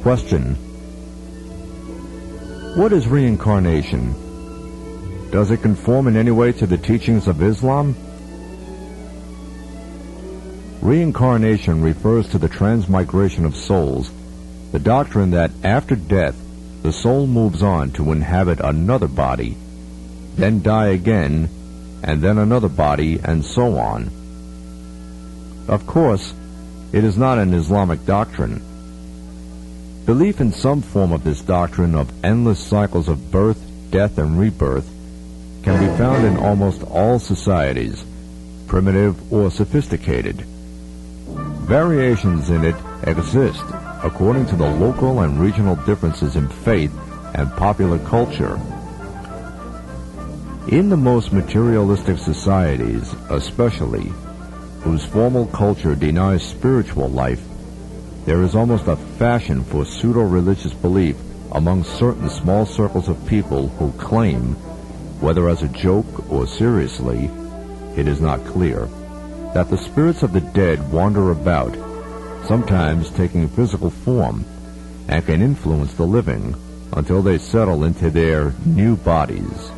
Question: what is reincarnation? Does it conform in any way to the teachings of Islam? Reincarnation refers to the transmigration of souls, the doctrine that after death the soul moves on to inhabit another body, then die again, and then another body, and so on. Of course, it is not an Islamic doctrine. Belief in some form of this doctrine of endless cycles of birth, death, and rebirth can be found in almost all societies, primitive or sophisticated. Variations in it exist according to the local and regional differences in faith and popular culture. In the most materialistic societies, especially, whose formal culture denies spiritual life, there is almost a fashion for pseudo-religious belief among certain small circles of people who claim, whether as a joke or seriously, it is not clear, that the spirits of the dead wander about, sometimes taking physical form, and can influence the living until they settle into their new bodies.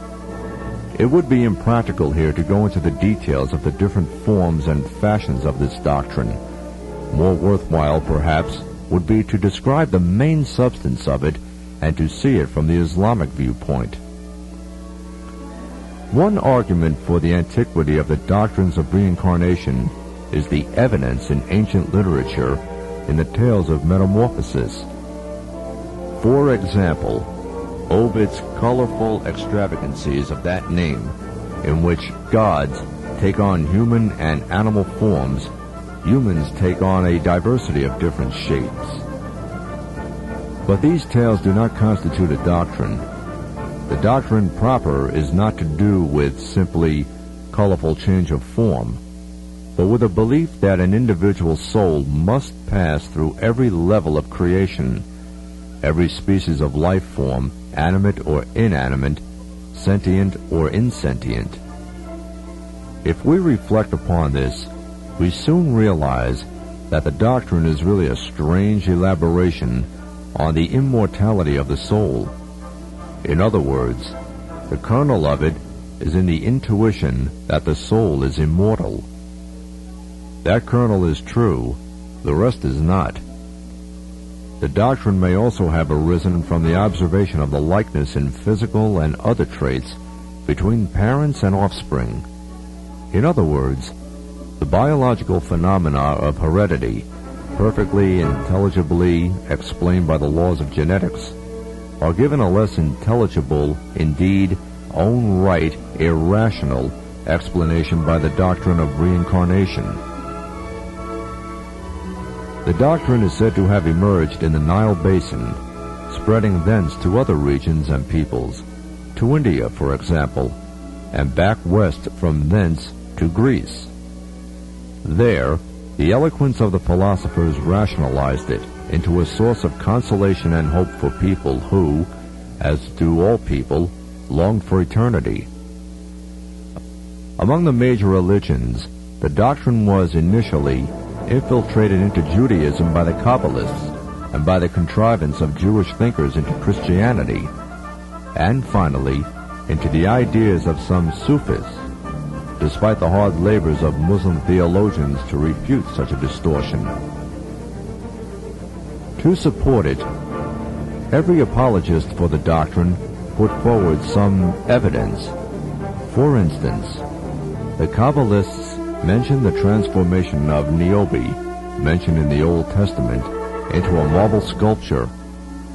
It would be impractical here to go into the details of the different forms and fashions of this doctrine. More worthwhile, perhaps, would be to describe the main substance of it and to see it from the Islamic viewpoint. One argument for the antiquity of the doctrines of reincarnation is the evidence in ancient literature in the tales of metamorphosis. For example, Ovid's colorful extravagancies of that name, in which gods take on human and animal forms, humans take on a diversity of different shapes. But these tales do not constitute a doctrine. The doctrine proper is not to do with simply colorful change of form, but with a belief that an individual soul must pass through every level of creation, every species of life form, animate or inanimate, sentient or insentient. If we reflect upon this, we soon realize that the doctrine is really a strange elaboration on the immortality of the soul. In other words, the kernel of it is in the intuition that the soul is immortal. That kernel is true, the rest is not. The doctrine may also have arisen from the observation of the likeness in physical and other traits between parents and offspring. In other words, the biological phenomena of heredity, perfectly intelligibly explained by the laws of genetics, are given a less intelligible, indeed, own right, irrational explanation by the doctrine of reincarnation. The doctrine is said to have emerged in the Nile Basin, spreading thence to other regions and peoples, to India, for example, and back west from thence to Greece. There, the eloquence of the philosophers rationalized it into a source of consolation and hope for people who, as do all people, longed for eternity. Among the major religions, the doctrine was initially infiltrated into Judaism by the Kabbalists and by the contrivance of Jewish thinkers into Christianity, and finally into the ideas of some Sufis, despite the hard labors of Muslim theologians to refute such a distortion. To support it, every apologist for the doctrine put forward some evidence. For instance, the Kabbalists mention the transformation of Niobe, mentioned in the Old Testament, into a marble sculpture,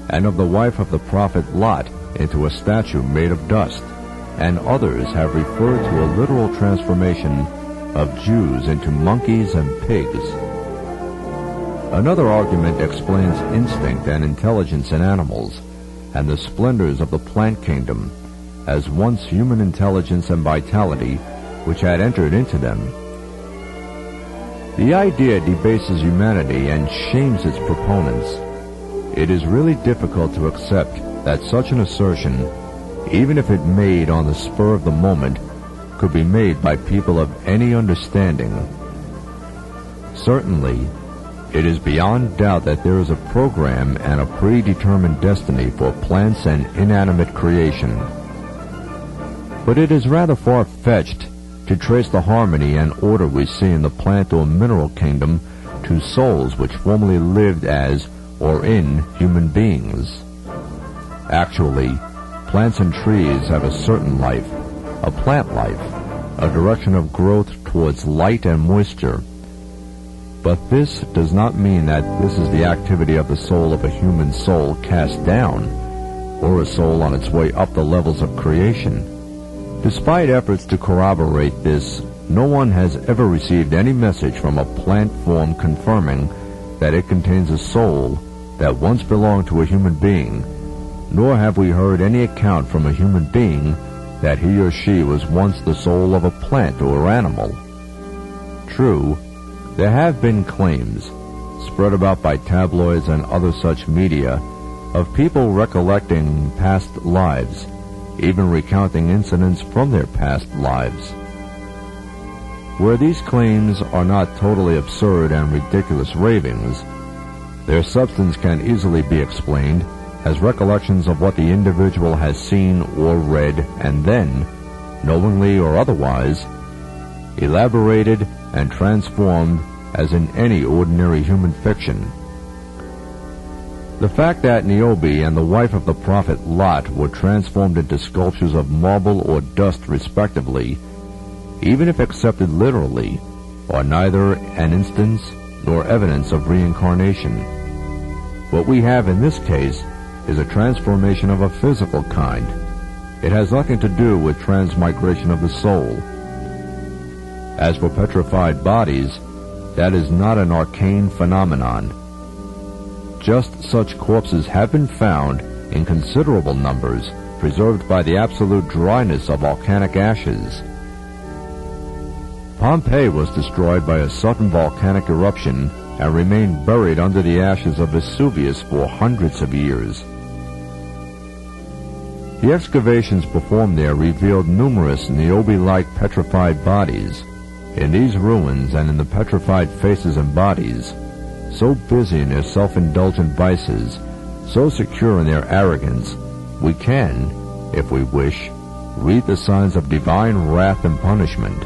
and of the wife of the prophet Lot into a statue made of dust, and others have referred to a literal transformation of Jews into monkeys and pigs. Another argument explains instinct and intelligence in animals, and the splendors of the plant kingdom, as once human intelligence and vitality which had entered into them. The idea debases humanity and shames its proponents. It is really difficult to accept that such an assertion, even if it made on the spur of the moment, could be made by people of any understanding. Certainly, It is beyond doubt that there is a program and a predetermined destiny for plants and inanimate creation. But it is rather far-fetched to trace the harmony and order we see in the plant or mineral kingdom to souls which formerly lived as or in human beings. Actually, plants and trees have a certain life, a plant life, a direction of growth towards light and moisture. But this does not mean that this is the activity of the soul of a human soul cast down, or a soul on its way up the levels of creation. Despite efforts to corroborate this, no one has ever received any message from a plant form confirming that it contains a soul that once belonged to a human being, nor have we heard any account from a human being that he or she was once the soul of a plant or animal. True, there have been claims, spread about by tabloids and other such media, of people recollecting past lives, even recounting incidents from their past lives. Where these claims are not totally absurd and ridiculous ravings, their substance can easily be explained as recollections of what the individual has seen or read, and then, knowingly or otherwise, elaborated and transformed as in any ordinary human fiction. The fact that Niobe and the wife of the prophet Lot were transformed into sculptures of marble or dust respectively, even if accepted literally, are neither an instance nor evidence of reincarnation. What we have in this case is a transformation of a physical kind. It has nothing to do with transmigration of the soul. As for petrified bodies, that is not an arcane phenomenon. Just such corpses have been found in considerable numbers, preserved by the absolute dryness of volcanic ashes. Pompeii was destroyed by a sudden volcanic eruption and remained buried under the ashes of Vesuvius for hundreds of years. The excavations performed there revealed numerous Niobe-like petrified bodies. In these ruins and in the petrified faces and bodies, so busy in their self-indulgent vices, so secure in their arrogance, we can, if we wish, read the signs of divine wrath and punishment.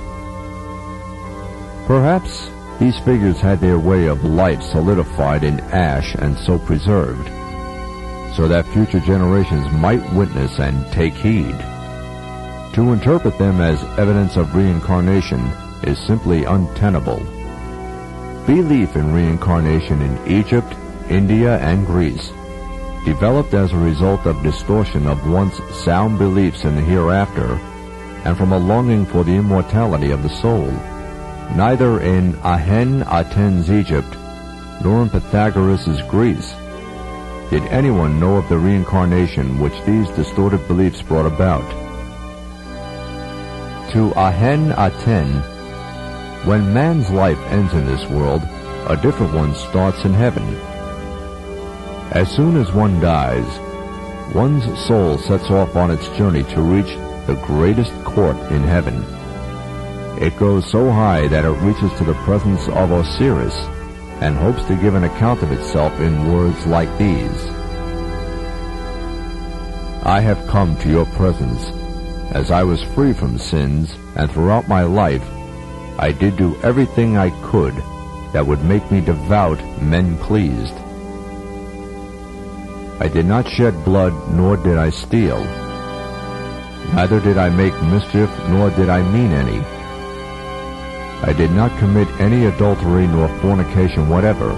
Perhaps these figures had their way of life solidified in ash and so preserved, so that future generations might witness and take heed. To interpret them as evidence of reincarnation is simply untenable. Belief in reincarnation in Egypt, India, and Greece, developed as a result of distortion of once sound beliefs in the hereafter, and from a longing for the immortality of the soul. Neither in Aten's Egypt, nor in Pythagoras' Greece, did anyone know of the reincarnation which these distorted beliefs brought about. To Aten, when man's life ends in this world, a different one starts in heaven. As soon as one dies, one's soul sets off on its journey to reach the greatest court in heaven. It goes so high that it reaches to the presence of Osiris and hopes to give an account of itself in words like these: I have come to your presence, as I was free from sins, and throughout my life I did do everything I could that would make me devout, men pleased. I did not shed blood, nor did I steal. Neither did I make mischief, nor did I mean any. I did not commit any adultery nor fornication whatever.